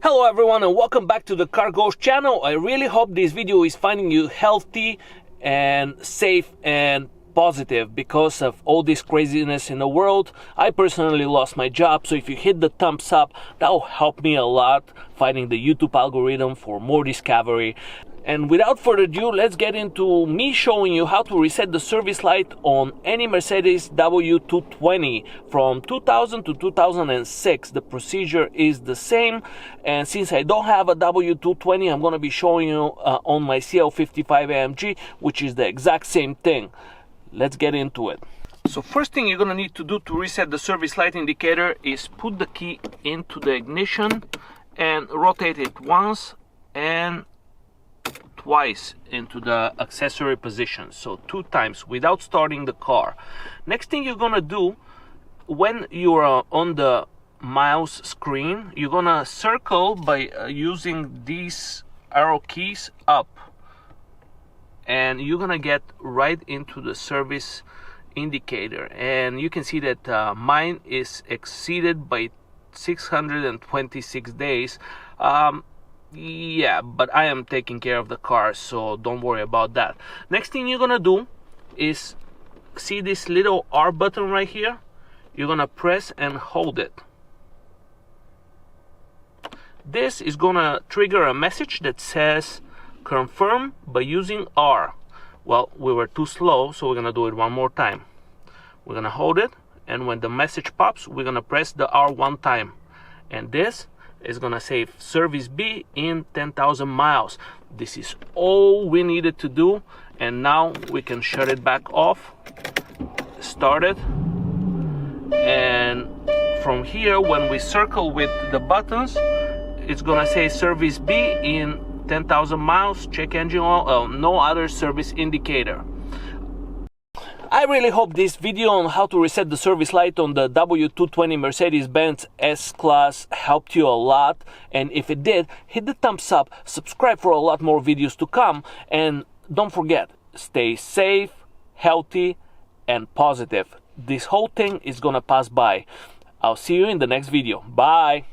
Hello everyone and welcome back to the Car Ghost channel. I really hope this video is finding you healthy and safe and positive because of all this craziness in the world. I personally lost my job, so if you hit the thumbs up, that will help me a lot fighting the YouTube algorithm for more discovery. And without further ado, let's get into me showing you how to reset the service light on any Mercedes W220 from 2000 to 2006. The procedure is the same, and since I don't have a W220, I'm going to be showing you on my CL55 AMG, which is the exact same thing. Let's get into it. So first thing you're going to need to do to reset the service light indicator is put the key into the ignition and rotate it once and twice into the accessory position, so 2 times without starting the car. Next thing you're gonna do when you're on the mouse screen, you're gonna circle by using these arrow keys up, and you're gonna get right into the service indicator, and you can see that mine is exceeded by 626 days. Yeah, but I am taking care of the car, so don't worry about that. Next thing you're gonna do is see this little R button right here. You're gonna press and hold it. This is gonna trigger a message that says confirm by using R. Well, we were too slow, so we're gonna do it one more time. We're gonna hold it, and when the message pops, we're gonna press the R 1 time, and this is gonna say service B in 10,000 miles. This is all we needed to do, and now we can shut it back off, start it, and from here when we circle with the buttons, it's gonna say service B in 10,000 miles, check engine oil, no other service indicator. I really hope this video on how to reset the service light on the W220 Mercedes-Benz S-Class helped you a lot, and if it did, hit the thumbs up, subscribe for a lot more videos to come, and don't forget, stay safe, healthy, and positive. This whole thing is gonna pass by. I'll see you in the next video. Bye!